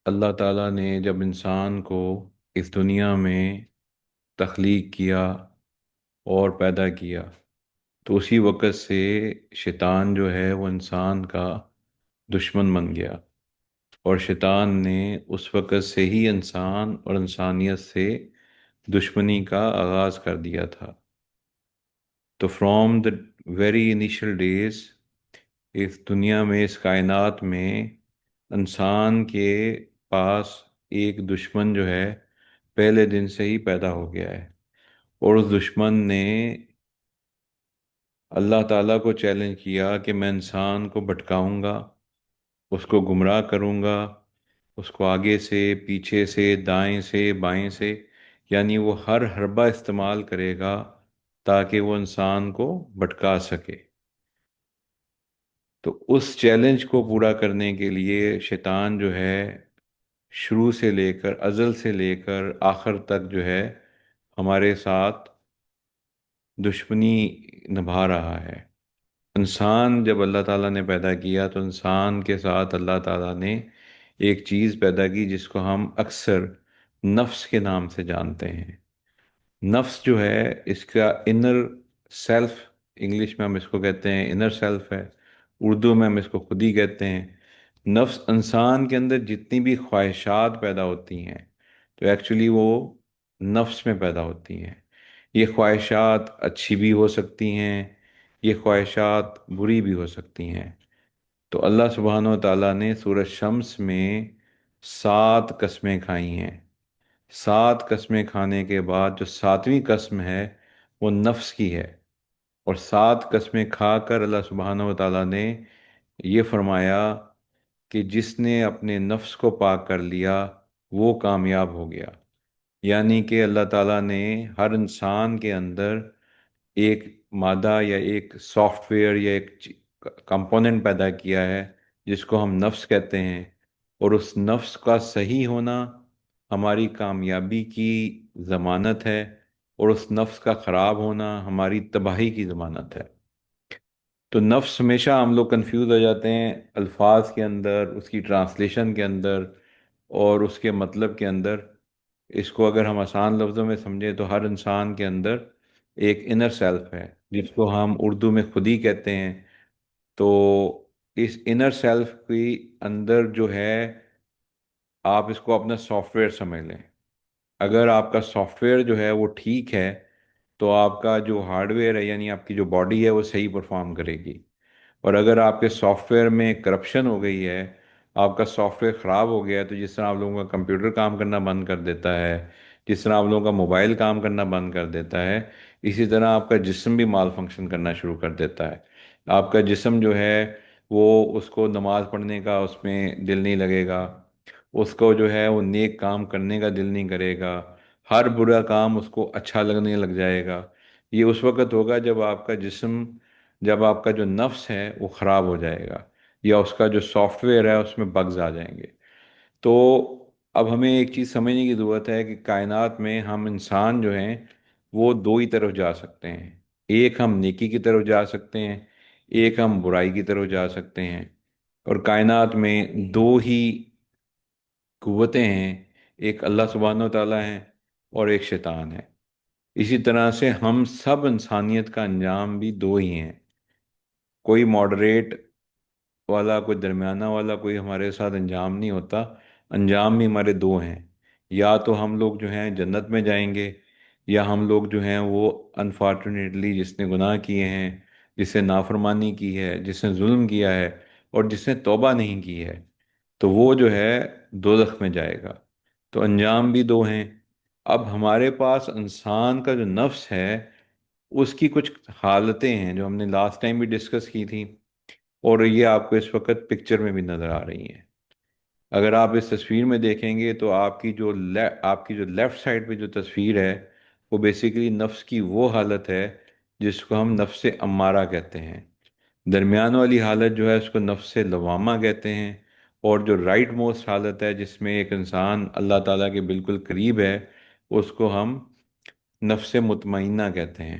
اللہ تعالیٰ نے جب انسان کو اس دنیا میں تخلیق کیا اور پیدا کیا تو اسی وقت سے شیطان جو ہے وہ انسان کا دشمن بن گیا، اور شیطان نے اس وقت سے ہی انسان اور انسانیت سے دشمنی کا آغاز کر دیا تھا۔ تو from the very initial days, اس دنیا میں، اس کائنات میں انسان کے پاس ایک دشمن جو ہے پہلے دن سے ہی پیدا ہو گیا ہے، اور اس دشمن نے اللہ تعالیٰ کو چیلنج کیا کہ میں انسان کو بھٹکاؤں گا، اس کو گمراہ کروں گا، اس کو آگے سے، پیچھے سے، دائیں سے، بائیں سے، یعنی وہ ہر حربہ استعمال کرے گا تاکہ وہ انسان کو بھٹکا سکے۔ تو اس چیلنج کو پورا کرنے کے لیے شیطان جو ہے شروع سے لے کر، ازل سے لے کر آخر تک جو ہے ہمارے ساتھ دشمنی نبھا رہا ہے۔ انسان جب اللہ تعالیٰ نے پیدا کیا تو انسان کے ساتھ اللہ تعالیٰ نے ایک چیز پیدا کی جس کو ہم اکثر نفس کے نام سے جانتے ہیں۔ نفس جو ہے، اس کا انر سیلف، انگلش میں ہم اس کو کہتے ہیں انر سیلف ہے، اردو میں ہم اس کو خود ہی کہتے ہیں۔ نفس، انسان کے اندر جتنی بھی خواہشات پیدا ہوتی ہیں تو ایکچولی وہ نفس میں پیدا ہوتی ہیں۔ یہ خواہشات اچھی بھی ہو سکتی ہیں، یہ خواہشات بری بھی ہو سکتی ہیں۔ تو اللہ سبحانہ و تعالیٰ نے سورہ شمس میں 7 قسمیں کھائی ہیں۔ 7 قسمیں کھانے کے بعد جو 7ویں قسم ہے وہ نفس کی ہے، اور 7 قسمیں کھا کر اللہ سبحانہ و تعالیٰ نے یہ فرمایا کہ جس نے اپنے نفس کو پاک کر لیا وہ کامیاب ہو گیا۔ یعنی کہ اللہ تعالیٰ نے ہر انسان کے اندر ایک مادہ یا ایک سافٹ ویئر یا ایک کمپوننٹ پیدا کیا ہے جس کو ہم نفس کہتے ہیں، اور اس نفس کا صحیح ہونا ہماری کامیابی کی ضمانت ہے، اور اس نفس کا خراب ہونا ہماری تباہی کی ضمانت ہے۔ تو نفس، ہمیشہ ہم لوگ کنفیوز ہو جاتے ہیں الفاظ کے اندر، اس کی ٹرانسلیشن کے اندر اور اس کے مطلب کے اندر۔ اس کو اگر ہم آسان لفظوں میں سمجھیں تو ہر انسان کے اندر ایک انر سیلف ہے جس کو ہم اردو میں خودی کہتے ہیں۔ تو اس انر سیلف کی اندر جو ہے، آپ اس کو اپنا سافٹ ویئر سمجھ لیں۔ اگر آپ کا سافٹ ویئر جو ہے وہ ٹھیک ہے تو آپ کا جو ہارڈ ویئر ہے، یعنی آپ کی جو باڈی ہے، وہ صحیح پرفارم کرے گی۔ اور اگر آپ کے سافٹ ویئر میں کرپشن ہو گئی ہے، آپ کا سافٹ ویئر خراب ہو گیا ہے، تو جس طرح آپ لوگوں کا کمپیوٹر کام کرنا بند کر دیتا ہے، جس طرح آپ لوگوں کا موبائل کام کرنا بند کر دیتا ہے، اسی طرح آپ کا جسم بھی مال فنکشن کرنا شروع کر دیتا ہے۔ آپ کا جسم جو ہے وہ، اس کو نماز پڑھنے کا اس میں دل نہیں لگے گا، اس کو جو ہے وہ نیک کام کرنے کا دل نہیں کرے گا، ہر برا کام اس کو اچھا لگنے لگ جائے گا۔ یہ اس وقت ہوگا جب آپ کا جسم، جب آپ کا جو نفس ہے وہ خراب ہو جائے گا، یا اس کا جو سافٹ ویئر ہے اس میں بگز آ جائیں گے۔ تو اب ہمیں ایک چیز سمجھنے کی ضرورت ہے کہ کائنات میں ہم انسان جو ہیں وہ دو ہی طرف جا سکتے ہیں۔ ایک ہم نیکی کی طرف جا سکتے ہیں، ایک ہم برائی کی طرف جا سکتے ہیں۔ اور کائنات میں دو ہی قوتیں ہیں، ایک اللہ سبحانہ و تعالیٰ ہیں اور ایک شیطان ہے۔ اسی طرح سے ہم سب انسانیت کا انجام بھی دو ہی ہیں، کوئی ماڈریٹ والا، کوئی درمیانہ والا، کوئی ہمارے ساتھ انجام نہیں ہوتا۔ انجام بھی ہمارے دو ہیں، یا تو ہم لوگ جو ہیں جنت میں جائیں گے، یا ہم لوگ جو ہیں وہ انفارچونیٹلی جس نے گناہ کیے ہیں، جس نے نافرمانی کی ہے، جس نے ظلم کیا ہے اور جس نے توبہ نہیں کی ہے، تو وہ جو ہے دوزخ میں جائے گا۔ تو انجام بھی دو ہیں۔ اب ہمارے پاس انسان کا جو نفس ہے اس کی کچھ حالتیں ہیں جو ہم نے لاسٹ ٹائم بھی ڈسکس کی تھیں، اور یہ آپ کو اس وقت پکچر میں بھی نظر آ رہی ہیں۔ اگر آپ اس تصویر میں دیکھیں گے تو آپ کی جو لیفٹ سائڈ پہ جو تصویر ہے وہ بیسیکلی نفس کی وہ حالت ہے جس کو ہم نفس امارہ کہتے ہیں۔ درمیان والی حالت جو ہے اس کو نفس لوامہ کہتے ہیں، اور جو رائٹ موسٹ حالت ہے جس میں ایک انسان اللہ تعالیٰ کے بالکل قریب ہے، اس کو ہم نفس مطمئنہ کہتے ہیں۔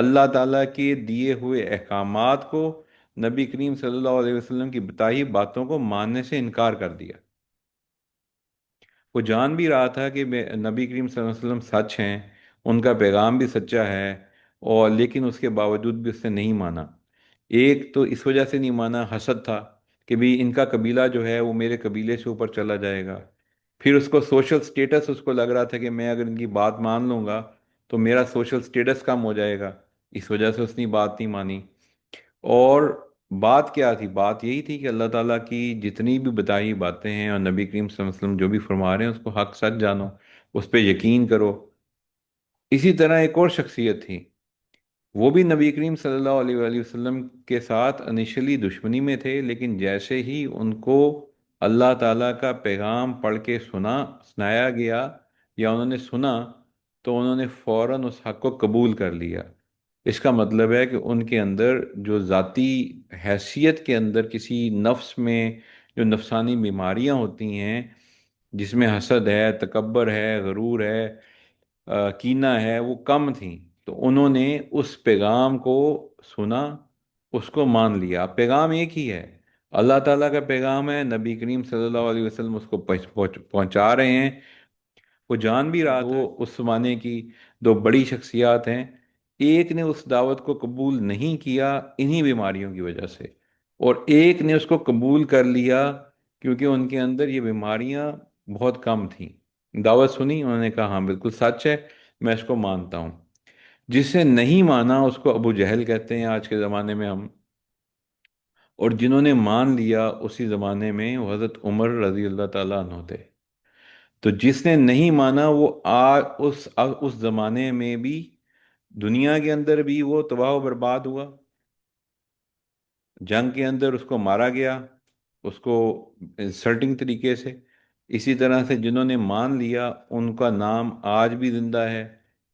اللہ تعالیٰ کے دیے ہوئے احکامات کو، نبی کریم صلی اللہ علیہ وسلم کی بتائی باتوں کو ماننے سے انکار کر دیا۔ وہ جان بھی رہا تھا کہ نبی کریم صلی اللہ علیہ وسلم سچ ہیں، ان کا پیغام بھی سچا ہے، اور لیکن اس کے باوجود بھی اس نے نہیں مانا۔ ایک تو اس وجہ سے نہیں مانا، حسد تھا کہ بھی ان کا قبیلہ جو ہے وہ میرے قبیلے سے اوپر چلا جائے گا۔ پھر اس کو سوشل سٹیٹس، اس کو لگ رہا تھا کہ میں اگر ان کی بات مان لوں گا تو میرا سوشل سٹیٹس کم ہو جائے گا، اس وجہ سے اس نے بات نہیں مانی۔ اور بات کیا تھی؟ بات یہی تھی کہ اللہ تعالیٰ کی جتنی بھی بتائی باتیں ہیں اور نبی کریم صلی اللہ علیہ وسلم جو بھی فرما رہے ہیں اس کو حق سچ جانو، اس پہ یقین کرو۔ اسی طرح ایک اور شخصیت تھی، وہ بھی نبی کریم صلی اللہ علیہ وآلہ وسلم کے ساتھ انیشلی دشمنی میں تھے، لیکن جیسے ہی ان کو اللہ تعالیٰ کا پیغام پڑھ کے سنایا گیا یا انہوں نے سنا، تو انہوں نے فوراً اس حق کو قبول کر لیا۔ اس کا مطلب ہے کہ ان کے اندر جو ذاتی حیثیت کے اندر کسی نفس میں جو نفسانی بیماریاں ہوتی ہیں، جس میں حسد ہے، تکبر ہے، غرور ہے، کینہ ہے، وہ کم تھیں، تو انہوں نے اس پیغام کو سنا، اس کو مان لیا۔ پیغام ایک ہی ہے، اللہ تعالیٰ کا پیغام ہے، نبی کریم صلی اللہ علیہ وسلم اس کو پہنچا رہے ہیں۔ وہ جان بھی رہا تھا وہ اس زمانے کی دو بڑی شخصیات ہیں، ایک نے اس دعوت کو قبول نہیں کیا انہی بیماریوں کی وجہ سے، اور ایک نے اس کو قبول کر لیا کیونکہ ان کے اندر یہ بیماریاں بہت کم تھیں۔ دعوت سنی، انہوں نے کہا ہاں بالکل سچ ہے، میں اس کو مانتا ہوں۔ جس نے نہیں مانا اس کو ابو جہل کہتے ہیں آج کے زمانے میں ہم، اور جنہوں نے مان لیا اسی زمانے میں وہ حضرت عمر رضی اللہ تعالیٰ عنہ تھے۔ تو جس نے نہیں مانا وہ اس زمانے میں بھی، دنیا کے اندر بھی وہ تباہ و برباد ہوا، جنگ کے اندر اس کو مارا گیا، اس کو انسلٹنگ طریقے سے۔ اسی طرح سے جنہوں نے مان لیا ان کا نام آج بھی زندہ ہے،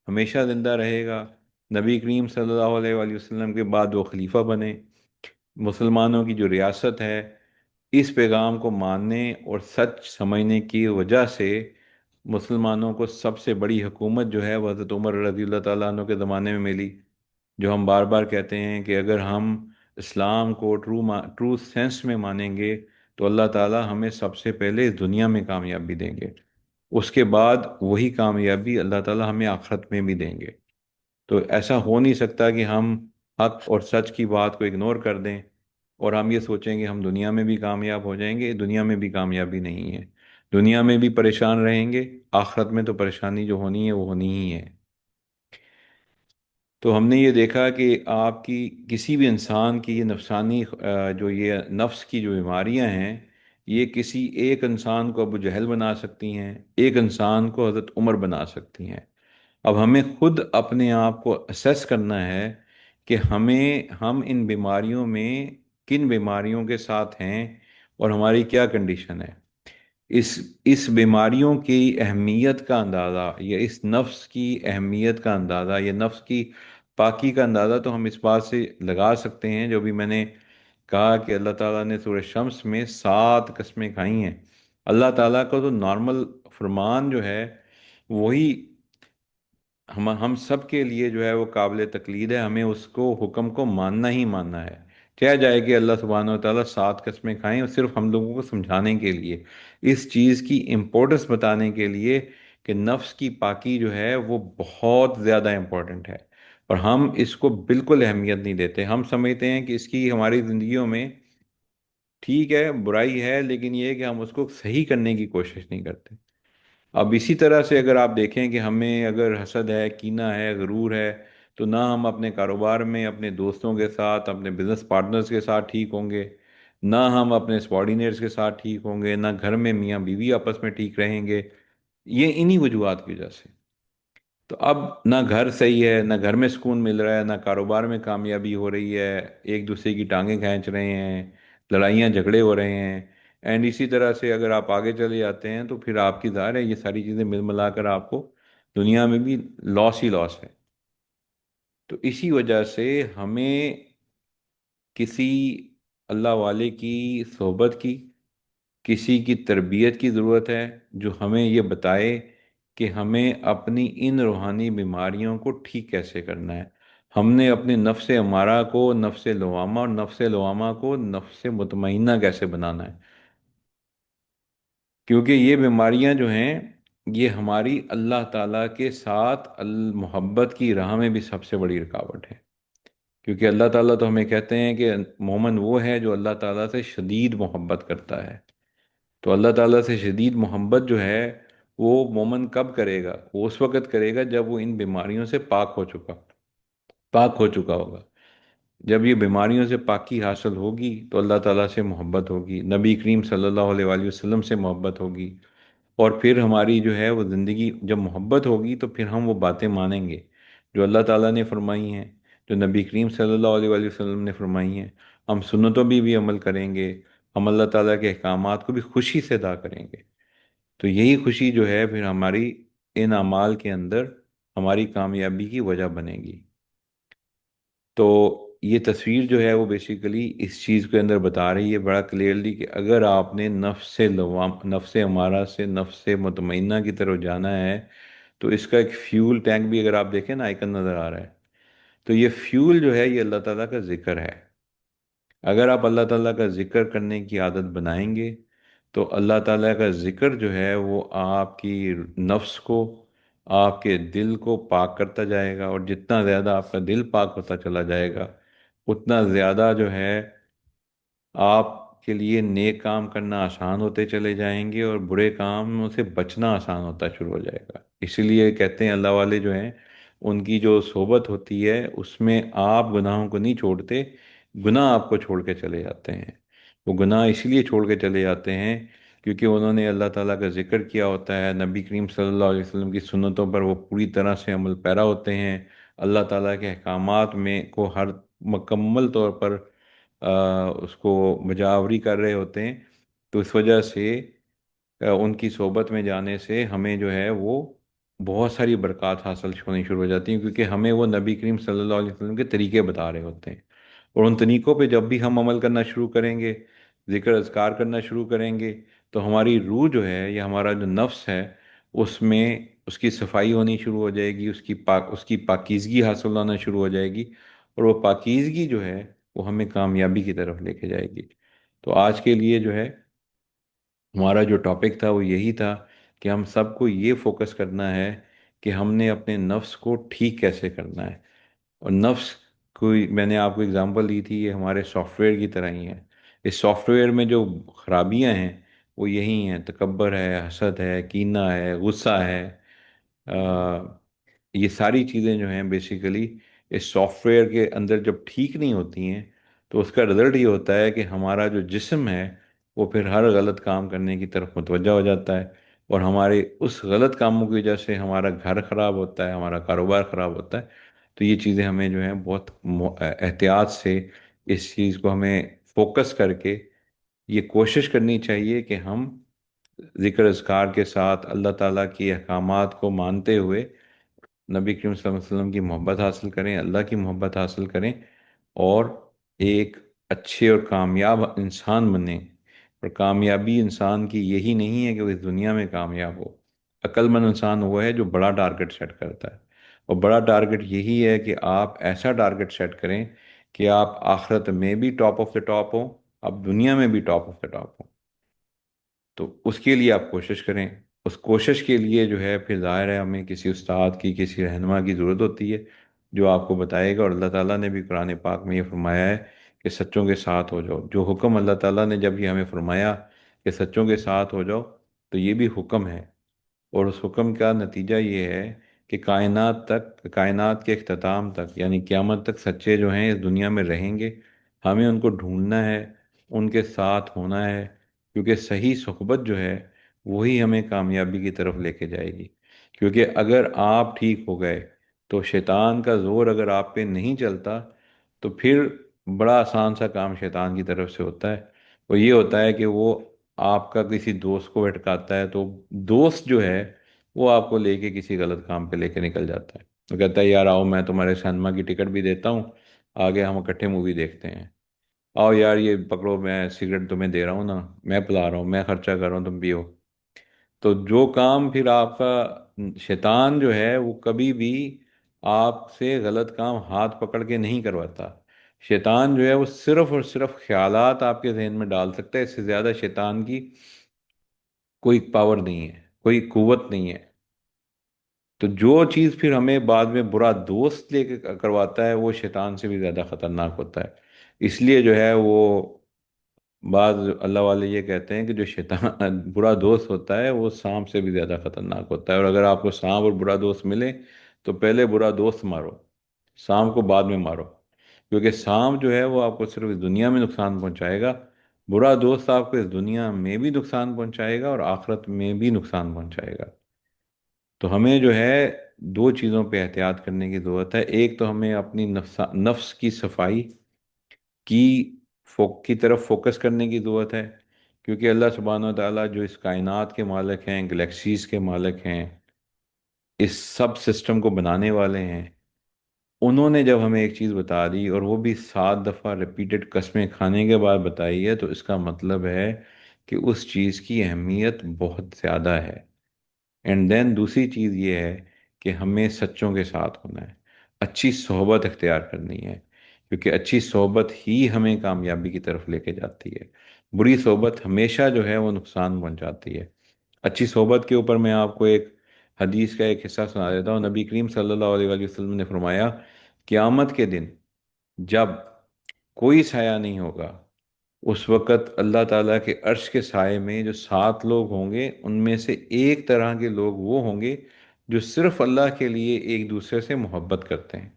ہمیشہ زندہ رہے گا۔ نبی کریم صلی اللہ علیہ وآلہ وسلم کے بعد وہ خلیفہ بنے، مسلمانوں کی جو ریاست ہے، اس پیغام کو ماننے اور سچ سمجھنے کی وجہ سے مسلمانوں کو سب سے بڑی حکومت جو ہے وہ حضرت عمر رضی اللہ تعالیٰ عنہ کے زمانے میں ملی۔ جو ہم بار بار کہتے ہیں کہ اگر ہم اسلام کو ٹرو سینس میں مانیں گے تو اللہ تعالیٰ ہمیں سب سے پہلے اس دنیا میں کامیابی دیں گے، اس کے بعد وہی کامیابی اللہ تعالیٰ ہمیں آخرت میں بھی دیں گے۔ تو ایسا ہو نہیں سکتا کہ ہم حق اور سچ کی بات کو اگنور کر دیں اور ہم یہ سوچیں کہ ہم دنیا میں بھی کامیاب ہو جائیں گے۔ دنیا میں بھی کامیابی نہیں ہے، دنیا میں بھی پریشان رہیں گے، آخرت میں تو پریشانی جو ہونی ہے وہ ہونی ہی ہے۔ تو ہم نے یہ دیکھا کہ آپ کی کسی بھی انسان کی یہ نفسانی جو یہ نفس کی جو بیماریاں ہیں، یہ کسی ایک انسان کو ابو جہل بنا سکتی ہیں، ایک انسان کو حضرت عمر بنا سکتی ہیں۔ اب ہمیں خود اپنے آپ کو اسیس کرنا ہے کہ ہم ان بیماریوں میں کن بیماریوں کے ساتھ ہیں اور ہماری کیا کنڈیشن ہے۔ اس بیماریوں کی اہمیت کا اندازہ یا اس نفس کی اہمیت کا اندازہ یا نفس کی پاکی کا اندازہ تو ہم اس بات سے لگا سکتے ہیں، جو بھی میں نے کہا کہ اللہ تعالیٰ نے سورہ شمس میں 7 قسمیں کھائی ہیں۔ اللہ تعالیٰ کا تو نارمل فرمان جو ہے وہی ہم سب کے لیے جو ہے وہ قابل تقلید ہے، ہمیں اس کو حکم کو ماننا ہی ماننا ہے۔ کیا جائے کہ اللہ سبحانہ و تعالیٰ 7 قسمیں کھائیں، اور صرف ہم لوگوں کو سمجھانے کے لیے، اس چیز کی امپورٹنس بتانے کے لیے کہ نفس کی پاکی جو ہے وہ بہت زیادہ امپورٹنٹ ہے، اور ہم اس کو بالکل اہمیت نہیں دیتے۔ ہم سمجھتے ہیں کہ اس کی ہماری زندگیوں میں ٹھیک ہے، برائی ہے، لیکن یہ ہے کہ ہم اس کو صحیح کرنے کی کوشش نہیں کرتے۔ اب اسی طرح سے اگر آپ دیکھیں کہ ہمیں اگر حسد ہے، کینہ ہے، غرور ہے، تو نہ ہم اپنے کاروبار میں اپنے دوستوں کے ساتھ، اپنے بزنس پارٹنرز کے ساتھ ٹھیک ہوں گے، نہ ہم اپنے سبارڈینیٹس کے ساتھ ٹھیک ہوں گے، نہ گھر میں میاں بیوی آپس میں ٹھیک رہیں گے، یہ انہی وجوہات کی وجہ سے۔ تو اب نہ گھر صحیح ہے، نہ گھر میں سکون مل رہا ہے، نہ کاروبار میں کامیابی ہو رہی ہے، ایک دوسرے کی ٹانگیں کھینچ رہے ہیں، لڑائیاں جھگڑے ہو رہے ہیں، اینڈ اسی طرح سے اگر آپ آگے چلے جاتے ہیں تو پھر آپ کی ظاہر ہے یہ ساری چیزیں مل ملا کر آپ کو دنیا میں بھی لاس ہی لاس ہے۔ تو اسی وجہ سے ہمیں کسی اللہ والے کی صحبت کی، کسی کی تربیت کی ضرورت ہے جو ہمیں یہ بتائے کہ ہمیں اپنی ان روحانی بیماریوں کو ٹھیک کیسے کرنا ہے۔ ہم نے اپنے نفس امارہ کو نفس لوامہ اور نفس لوامہ کو نفس مطمئنہ کیسے بنانا ہے، کیونکہ یہ بیماریاں جو ہیں یہ ہماری اللہ تعالیٰ کے ساتھ المحبت کی راہ میں بھی سب سے بڑی رکاوٹ ہے۔ کیونکہ اللہ تعالیٰ تو ہمیں کہتے ہیں کہ مومن وہ ہے جو اللہ تعالیٰ سے شدید محبت کرتا ہے۔ تو اللہ تعالیٰ سے شدید محبت جو ہے وہ مومن کب کرے گا؟ وہ اس وقت کرے گا جب وہ ان بیماریوں سے پاک ہو چکا ہوگا۔ جب یہ بیماریوں سے پاکی حاصل ہوگی تو اللہ تعالیٰ سے محبت ہوگی، نبی کریم صلی اللہ علیہ وآلہ وسلم سے محبت ہوگی، اور پھر ہماری جو ہے وہ زندگی جب محبت ہوگی تو پھر ہم وہ باتیں مانیں گے جو اللہ تعالیٰ نے فرمائی ہیں، جو نبی کریم صلی اللہ علیہ وآلہ وسلم نے فرمائی ہیں۔ ہم سنتوں بھی عمل کریں گے، ہم اللہ تعالیٰ کے احکامات کو بھی خوشی سے ادا کریں گے۔ تو یہی خوشی جو ہے پھر ہماری ان اعمال کے اندر ہماری کامیابی کی وجہ بنے گی۔ تو یہ تصویر جو ہے وہ بیسیکلی اس چیز کے اندر بتا رہی ہے بڑا کلیئرلی کہ اگر آپ نے نفس امارہ سے نفس مطمئنہ کی طرف جانا ہے تو اس کا ایک فیول ٹینک بھی اگر آپ دیکھیں نا آئیکن نظر آ رہا ہے، تو یہ فیول جو ہے یہ اللہ تعالیٰ کا ذکر ہے۔ اگر آپ اللہ تعالیٰ کا ذکر کرنے کی عادت بنائیں گے تو اللہ تعالیٰ کا ذکر جو ہے وہ آپ کی نفس کو، آپ کے دل کو پاک کرتا جائے گا، اور جتنا زیادہ آپ کا دل پاک ہوتا چلا جائے گا اتنا زیادہ جو ہے آپ کے لیے نیک کام کرنا آسان ہوتے چلے جائیں گے، اور برے کاموں سے بچنا آسان ہوتا شروع ہو جائے گا۔ اسی لیے کہتے ہیں اللہ والے جو ہیں ان کی جو صحبت ہوتی ہے اس میں آپ گناہوں کو نہیں چھوڑتے، گناہ آپ کو چھوڑ کے چلے جاتے ہیں۔ وہ گناہ اسی لیے چھوڑ کے چلے جاتے ہیں کیونکہ انہوں نے اللہ تعالیٰ کا ذکر کیا ہوتا ہے، نبی کریم صلی اللہ علیہ وسلم کی سنتوں پر وہ پوری طرح سے عمل پیرا ہوتے ہیں، اللہ تعالیٰ کے احکامات میں کو ہر مکمل طور پر اس کو بجاوری کر رہے ہوتے ہیں۔ تو اس وجہ سے ان کی صحبت میں جانے سے ہمیں جو ہے وہ بہت ساری برکات حاصل ہونی شروع ہو جاتی ہیں، کیونکہ ہمیں وہ نبی کریم صلی اللہ علیہ وسلم کے طریقے بتا رہے ہوتے ہیں، اور ان طریقوں پہ جب بھی ہم عمل کرنا شروع کریں گے، ذکر اذکار کرنا شروع کریں گے، تو ہماری روح جو ہے یا ہمارا جو نفس ہے اس میں اس کی صفائی ہونی شروع ہو جائے گی، اس کی پاکیزگی حاصل ہونا شروع ہو جائے گی، اور وہ پاکیزگی جو ہے وہ ہمیں کامیابی کی طرف لے کے جائے گی۔ تو آج کے لیے جو ہے ہمارا جو ٹاپک تھا وہ یہی تھا کہ ہم سب کو یہ فوکس کرنا ہے کہ ہم نے اپنے نفس کو ٹھیک کیسے کرنا ہے۔ اور نفس کوئی، میں نے آپ کو اگزامپل دی تھی، یہ ہمارے سافٹ ویئر کی طرح ہی ہے۔ اس سافٹ ویئر میں جو خرابیاں ہیں وہ یہی ہیں: تکبر ہے، حسد ہے، کینہ ہے، غصہ ہے، یہ ساری چیزیں جو ہیں بیسیکلی اس سافٹ ویئر کے اندر جب ٹھیک نہیں ہوتی ہیں تو اس کا رزلٹ یہ ہوتا ہے کہ ہمارا جو جسم ہے وہ پھر ہر غلط کام کرنے کی طرف متوجہ ہو جاتا ہے، اور ہمارے اس غلط کاموں کی وجہ سے ہمارا گھر خراب ہوتا ہے، ہمارا کاروبار خراب ہوتا ہے۔ تو یہ چیزیں ہمیں جو ہیں بہت احتیاط سے اس چیز کو ہمیں فوکس کر کے یہ کوشش کرنی چاہیے کہ ہم ذکر اذکار کے ساتھ اللہ تعالیٰ کی احکامات کو مانتے ہوئے نبی کریم صلی اللہ علیہ وسلم کی محبت حاصل کریں، اللہ کی محبت حاصل کریں، اور ایک اچھے اور کامیاب انسان بنیں۔ اور کامیابی انسان کی یہی نہیں ہے کہ وہ اس دنیا میں کامیاب ہو۔ عقل مند انسان وہ ہے جو بڑا ٹارگٹ سیٹ کرتا ہے، اور بڑا ٹارگٹ یہی ہے کہ آپ ایسا ٹارگٹ سیٹ کریں کہ آپ آخرت میں بھی ٹاپ آف دا ٹاپ ہوں، آپ دنیا میں بھی ٹاپ آف دا ٹاپ ہوں۔ تو اس کے لیے آپ کوشش کریں۔ اس کوشش کے لیے جو ہے پھر ظاہر ہے ہمیں کسی استاد کی، کسی رہنما کی ضرورت ہوتی ہے جو آپ کو بتائے گا، اور اللہ تعالیٰ نے بھی قرآن پاک میں یہ فرمایا ہے کہ سچوں کے ساتھ ہو جاؤ۔ جو حکم اللہ تعالیٰ نے جب یہ ہمیں فرمایا کہ سچوں کے ساتھ ہو جاؤ، تو یہ بھی حکم ہے، اور اس حکم کا نتیجہ یہ ہے کہ کائنات کے اختتام تک یعنی قیامت تک سچے جو ہیں اس دنیا میں رہیں گے۔ ہمیں ان کو ڈھونڈنا ہے، ان کے ساتھ ہونا ہے، کیونکہ صحیح صحبت جو ہے وہی ہمیں کامیابی کی طرف لے کے جائے گی۔ کیونکہ اگر آپ ٹھیک ہو گئے تو شیطان کا زور اگر آپ پہ نہیں چلتا تو پھر بڑا آسان سا کام شیطان کی طرف سے ہوتا ہے۔ وہ یہ ہوتا ہے کہ وہ آپ کا کسی دوست کو بھٹکاتا ہے، تو دوست جو ہے وہ آپ کو لے کے کسی غلط کام پہ لے کے نکل جاتا ہے۔ وہ کہتا ہے یار آؤ میں تمہارے سنیما کی ٹکٹ بھی دیتا ہوں، آگے ہم اکٹھے مووی دیکھتے ہیں، آؤ یار یہ پکڑو میں سگریٹ تمہیں دے رہا ہوں نا، میں پلا رہا ہوں، میں خرچہ کر رہا ہوں، تم پیو۔ تو جو کام پھر آپ کا، شیطان جو ہے وہ کبھی بھی آپ سے غلط کام ہاتھ پکڑ کے نہیں کرواتا۔ شیطان جو ہے وہ صرف اور صرف خیالات آپ کے ذہن میں ڈال سکتا ہے، اس سے زیادہ شیطان کی کوئی پاور نہیں ہے، کوئی قوت نہیں ہے۔ تو جو چیز پھر ہمیں بعد میں برا دوست لے کے کرواتا ہے، وہ شیطان سے بھی زیادہ خطرناک ہوتا ہے۔ اس لیے جو ہے وہ بعض اللہ والے یہ کہتے ہیں کہ جو شیطان برا دوست ہوتا ہے وہ سانپ سے بھی زیادہ خطرناک ہوتا ہے، اور اگر آپ کو سانپ اور برا دوست ملے تو پہلے برا دوست مارو، سانپ کو بعد میں مارو، کیونکہ سانپ جو ہے وہ آپ کو صرف اس دنیا میں نقصان پہنچائے گا، برا دوست آپ کو اس دنیا میں بھی نقصان پہنچائے گا اور آخرت میں بھی نقصان پہنچائے گا۔ تو ہمیں جو ہے دو چیزوں پہ احتیاط کرنے کی ضرورت ہے۔ ایک تو ہمیں اپنی نفس کی صفائی کی کی طرف فوکس کرنے کی ضرورت ہے، کیونکہ اللہ سبحانہ و تعالیٰ جو اس کائنات کے مالک ہیں، گلیکسیز کے مالک ہیں، اس سب سسٹم کو بنانے والے ہیں، انہوں نے جب ہمیں ایک چیز بتا دی اور وہ بھی 7 دفعہ ریپیٹڈ قسمیں کھانے کے بعد بتائی ہے، تو اس کا مطلب ہے کہ اس چیز کی اہمیت بہت زیادہ ہے۔ اینڈ دین دوسری چیز یہ ہے کہ ہمیں سچوں کے ساتھ ہونا ہے، اچھی صحبت اختیار کرنی ہے، کیونکہ اچھی صحبت ہی ہمیں کامیابی کی طرف لے کے جاتی ہے۔ بری صحبت ہمیشہ جو ہے وہ نقصان پہنچاتی ہے۔ اچھی صحبت کے اوپر میں آپ کو ایک حدیث کا ایک حصہ سنا دیتا ہوں۔ نبی کریم صلی اللہ علیہ وآلہ وسلم نے فرمایا، قیامت کے دن جب کوئی سایہ نہیں ہوگا، اس وقت اللہ تعالیٰ کے عرش کے سائے میں جو 7 لوگ ہوں گے، ان میں سے ایک طرح کے لوگ وہ ہوں گے جو صرف اللہ کے لیے ایک دوسرے سے محبت کرتے ہیں۔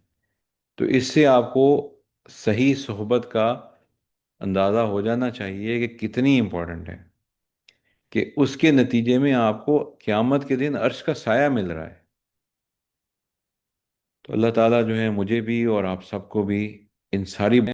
تو اس سے آپ کو صحیح صحبت کا اندازہ ہو جانا چاہیے کہ کتنی امپورٹنٹ ہے، کہ اس کے نتیجے میں آپ کو قیامت کے دن عرش کا سایہ مل رہا ہے۔ تو اللہ تعالیٰ جو ہے مجھے بھی اور آپ سب کو بھی ان ساری